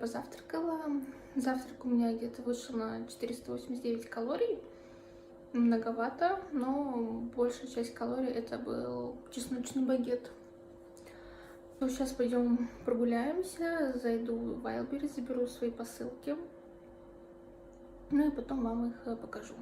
позавтракала. Завтрак у меня где-то вышел на 489 калорий. Многовато, но большая часть калорий это был чесночный багет. Ну, сейчас пойдем прогуляемся, зайду в Wildberries, заберу свои посылки. Ну и потом вам их покажу.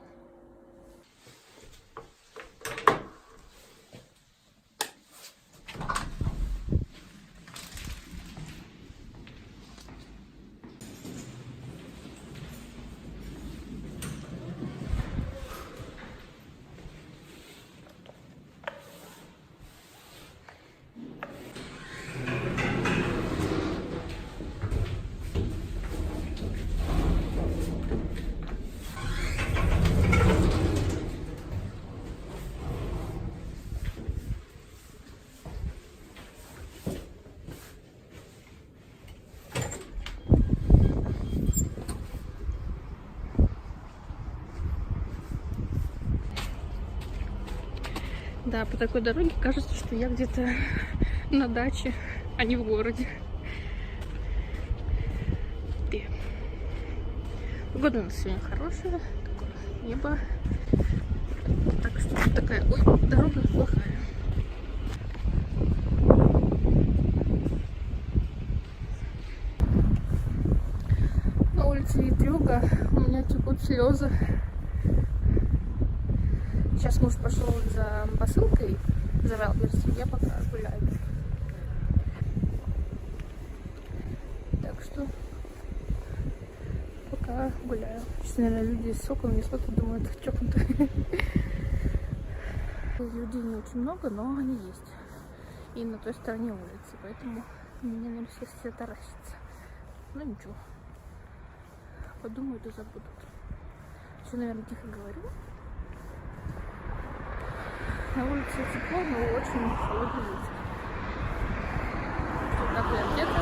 Да, по такой дороге кажется, что я где-то на даче, а не в городе. Погода у нас сегодня хорошая, такое небо. Так что такая, дорога плохая. На улице ветрюга, у меня текут слезы. Сейчас муж пошел за посылкой, за Wildberries, я пока гуляю. Так что пока гуляю. Сейчас, наверное, люди с соком несут и думают, чокнутые. Людей не очень много, но они есть. И на той стороне улицы, поэтому меня, наверное, все таращатся. Ну ничего. Подумают и забудут. Еще, наверное, тихо говорю. На улице тепло, но очень холодно ветер. Вот так я где-то.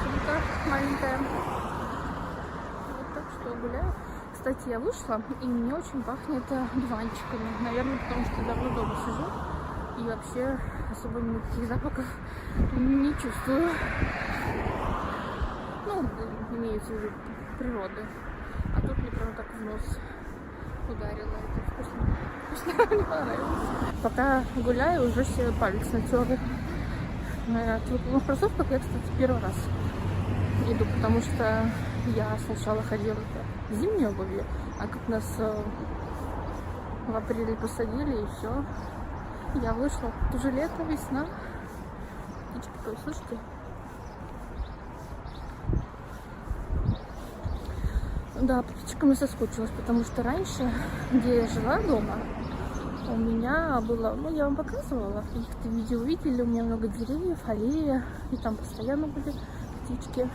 Сумка маленькая. Вот так что гуляю. Кстати, я вышла, и мне очень пахнет дуванчиками. Наверное, потому что давно дома сижу. И вообще особо никаких запахов не чувствую. Ну, имеется в виду природы. А тут мне прям так в нос ударило. Это вкусно. Вкусно, мне понравилось. Пока гуляю, уже себе палец натерла. В кроссовках я, кстати, первый раз иду, потому что я сначала ходила в зимней обуви, а как нас в апреле посадили, и все. Я вышла. Тут уже лето, весна. Птички-то услышите? Да, по птичкам я соскучилась, потому что раньше, где я жила дома, у меня было, ну я вам показывала, каких-то видео видели, у меня много деревьев, аллея, и там постоянно были птички.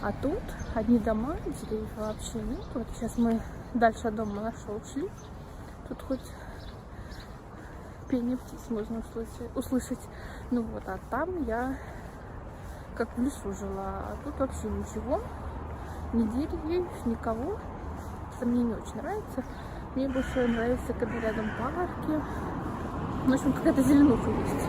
А тут одни дома, деревьев вообще нет. Вот сейчас мы дальше от дома нашего ушли. Тут хоть пение птиц можно услышать. Ну вот, а там я как в лесу жила, а тут вообще ничего. Ни деревьев, никого. Это мне не очень нравится. Мне больше нравится, когда рядом парки. В общем, какая-то зеленуха есть.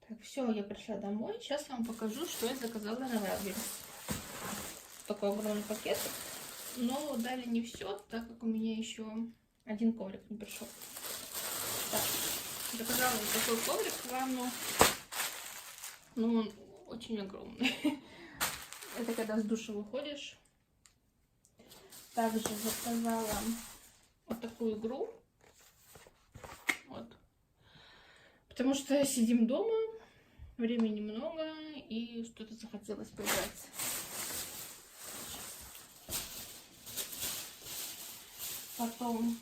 Так, все, я пришла домой. Сейчас я вам покажу, что я заказала на Wildberries. Такой огромный пакет. Но дали не все, так как у меня еще один коврик не пришел. Так, заказала вот такой коврик в ванну. Ну, он очень огромный. Это когда с душа выходишь. Также заказала вот такую игру. Вот. Потому что сидим дома, времени много, и что-то захотелось поиграть. Потом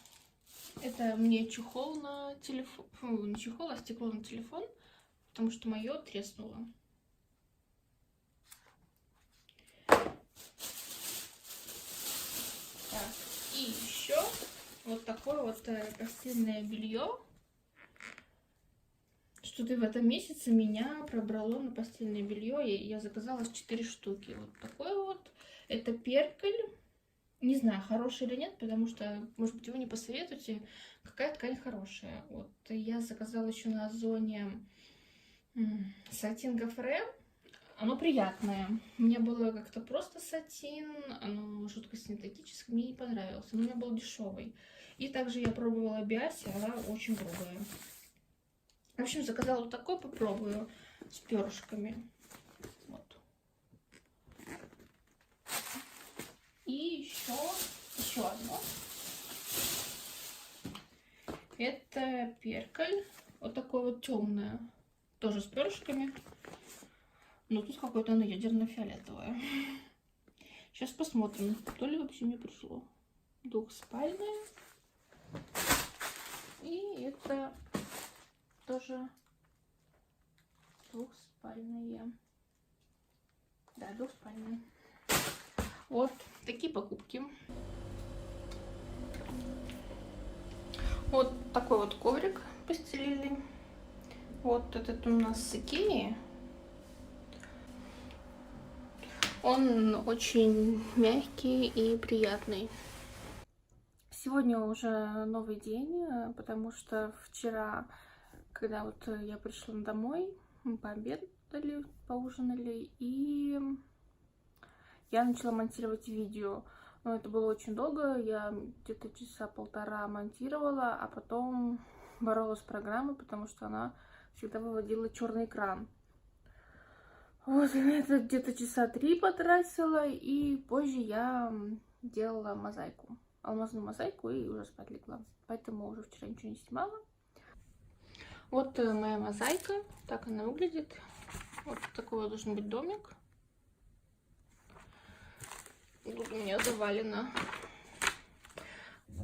это мне чехол на телефон. Фу, не чехол, а стекло на телефон. Потому что мое треснуло. И еще вот такое вот постельное белье. Что-то в этом месяце меня пробрало на постельное белье. Я заказала 4 штуки. Вот такое вот. Это перкаль. Не знаю, хорошая или нет, потому что, может быть, вы не посоветуете, какая ткань хорошая. Вот я заказала еще на Озоне сатин Гофре. Оно приятное. У меня было как-то просто сатин, оно жутко синтетическое, мне не понравилось. Но у меня был дешевый. И также я пробовала Биаси, она очень грубая. В общем, заказала вот такой, попробую с перышками. Вот. И еще одно. Это перкаль. Вот такое вот темное. Тоже с перышками. Но тут какое-то оно ядерно-фиолетовое. Сейчас посмотрим, то ли вообще мне пришло. Двухспальное. И это тоже двухспальное. Да, двухспальное. Вот такие покупки. Вот такой вот коврик постелили. Вот этот у нас с Икеи. Он очень мягкий и приятный. Сегодня уже новый день, потому что вчера, когда вот я пришла домой, мы пообедали, поужинали, и я начала монтировать видео. Но это было очень долго, я где-то часа полтора монтировала, а потом боролась с программой, потому что она всегда выводила черный экран. Вот, и на это где-то часа 3 потратила, и позже я делала мозаику. Алмазную мозаику и уже спать легла. Поэтому уже вчера ничего не снимала. Вот моя мозаика. Так она выглядит. Вот такой вот должен быть домик. Тут у меня завалено.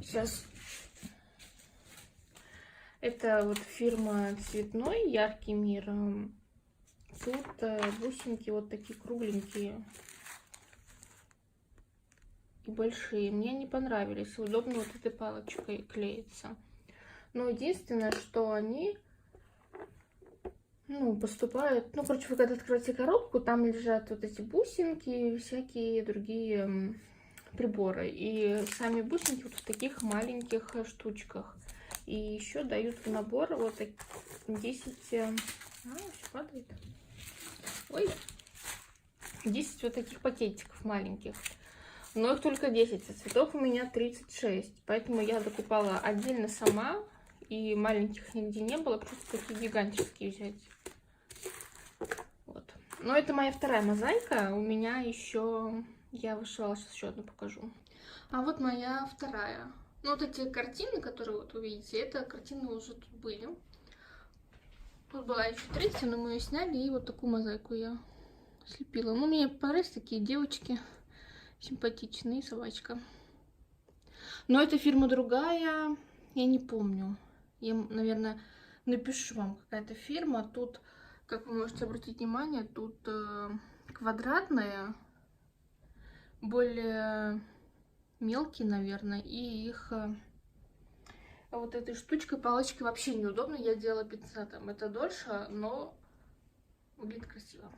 Сейчас. Это вот фирма Цветной, Яркий мир. Тут бусинки вот такие кругленькие и большие. Мне не понравились. Удобно вот этой палочкой клеится. Но единственное, что они, поступают... короче, вы когда откроете коробку, там лежат вот эти бусинки и всякие другие приборы. И сами бусинки вот в таких маленьких штучках. И еще дают в набор вот 10... все падает. Ой, 10 вот таких пакетиков маленьких. Но их только 10, а цветов у меня 36. Поэтому я докупала отдельно сама. И маленьких нигде не было. Просто такие гигантские взять. Вот. Но это моя вторая мозаика. У меня еще... Я вышивала, сейчас еще одну покажу. А вот моя вторая. Вот эти картины, которые вот вы видите, это картины уже тут были. Тут была еще третья, но мы ее сняли, и вот такую мозаику я слепила. Мне понравились такие девочки, симпатичные, собачка. Но эта фирма другая, я не помню. Я, наверное, напишу вам, какая-то фирма. Тут, как вы можете обратить внимание, тут квадратные, более мелкие, наверное, и их... Вот этой штучкой, палочкой вообще неудобно. Я делала пинцетом. Это дольше, но выглядит красиво.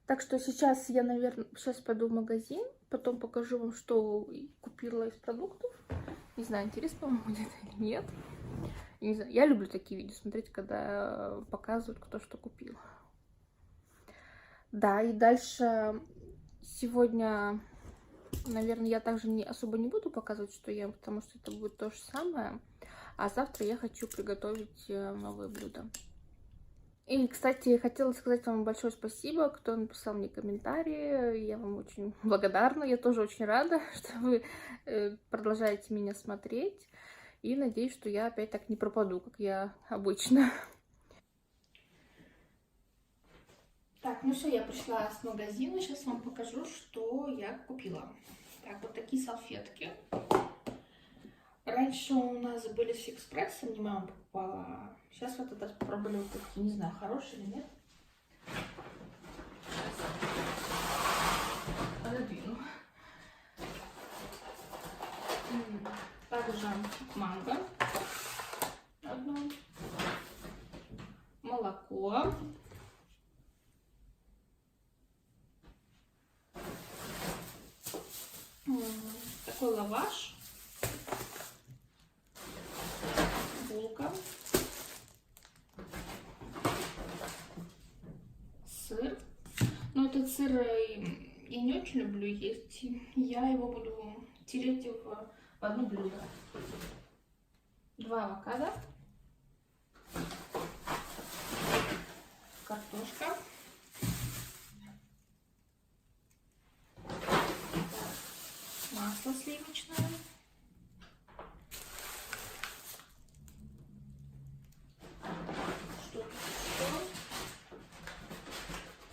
Так что сейчас я, наверное, пойду в магазин. Потом покажу вам, что купила из продуктов. Не знаю, интересно вам будет или нет. Не знаю. Я люблю такие видео смотреть, когда показывают, кто что купил. Да, и дальше сегодня... Наверное, я также особо не буду показывать, что ем, потому что это будет то же самое. А завтра я хочу приготовить новые блюда. И, кстати, хотела сказать вам большое спасибо, кто написал мне комментарии. Я вам очень благодарна. Я тоже очень рада, что вы продолжаете меня смотреть. И надеюсь, что я опять так не пропаду, как я обычно. Так, ну все, я пришла с магазина, сейчас вам покажу, что я купила. Так, вот такие салфетки. Раньше у нас были с Экспрессом, мне мама покупала. Сейчас вот это попробовали вот такие, не знаю, хорошие или нет. Пододвину. Также манго. Одно. Молоко. такой лаваш, булка, сыр. Но этот сыр я не очень люблю есть. Я его буду тереть в одно блюдо. 2 авокадо, картошка, масло сливочное,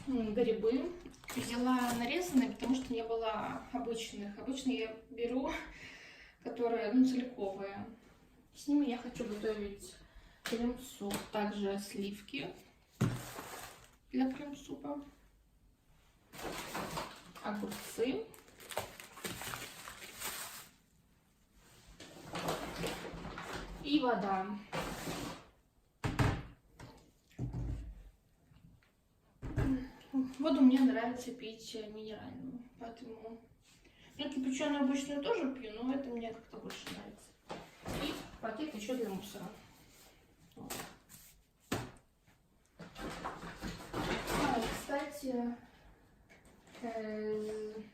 грибы. Взяла нарезанные, потому что не было обычных. Обычно я беру, которые целиковые. С ними я хочу готовить крем-суп. Также сливки для крем-супа, огурцы, и вода. Воду мне нравится пить минеральную, поэтому кипяченую обычную тоже пью, но это мне как-то больше нравится. И пакет еще для мусора. Вот. Кстати,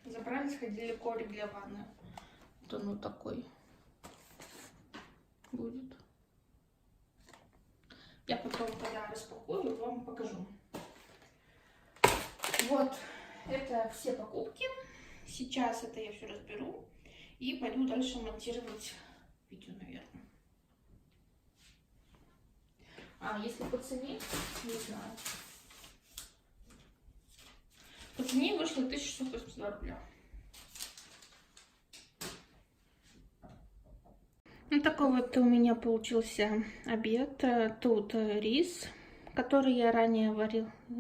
забрали, сходили коврик для ванны. Вот он вот такой будет. Я потом, когда распакую, вам покажу. Вот, это все покупки. Сейчас это я все разберу и пойду дальше монтировать видео, наверное. Если по цене, не знаю. По цене вышло 1682 рубля. Такой вот у меня получился обед. Тут рис, который я ранее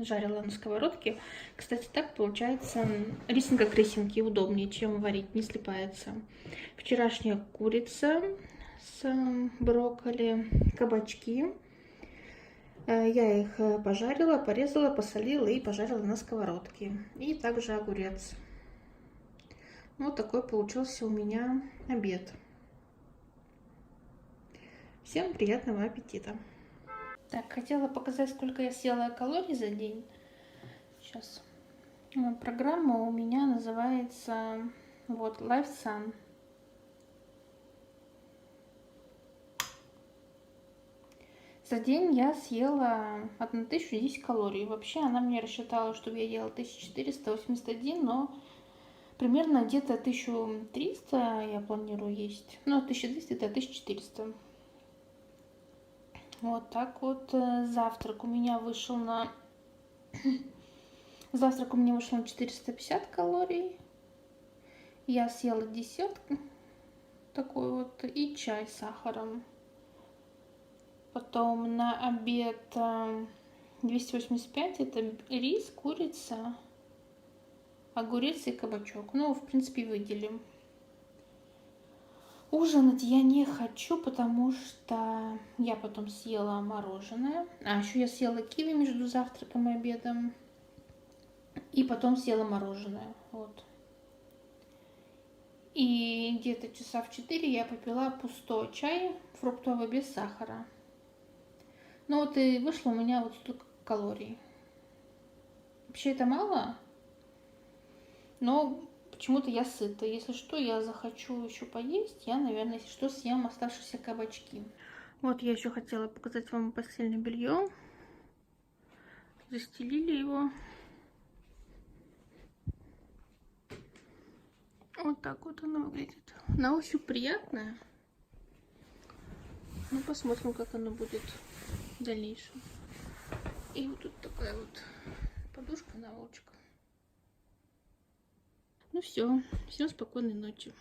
жарила на сковородке. Кстати, так получается рисинка к рисинке удобнее, чем варить, не слипается. Вчерашняя курица с брокколи, кабачки. Я их пожарила, порезала, посолила и пожарила на сковородке. И также огурец. Вот такой получился у меня обед. Всем приятного аппетита! Так, хотела показать, сколько я съела калорий за день. Сейчас. Программа у меня называется вот Life Sun. За день я съела 1010 калорий. Вообще она мне рассчитала, чтобы я ела 1481, но примерно где-то 1300 я планирую есть. Ну, 1200 это 1400. Вот так вот. Завтрак у меня вышел на 450 калорий. Я съела десерт такой вот и чай с сахаром. Потом на обед 285 это рис, курица, огурец и кабачок. Ну, в принципе, выделим. Ужинать я не хочу, потому что я потом съела мороженое. Еще я съела киви между завтраком и обедом. И потом съела мороженое. Вот. И где-то часа в 4 я попила пустой чай фруктовый без сахара. Ну вот и вышло у меня вот столько калорий. Вообще это мало, но почему-то я сыта. Если что, я захочу еще поесть. Я, наверное, если что, съем оставшиеся кабачки. Вот я еще хотела показать вам постельное белье. Застелили его. Вот так вот оно выглядит. На ощупь приятное. Ну, посмотрим, как оно будет в дальнейшем. И вот тут такая вот подушка, наволочка. Ну все, всем спокойной ночи.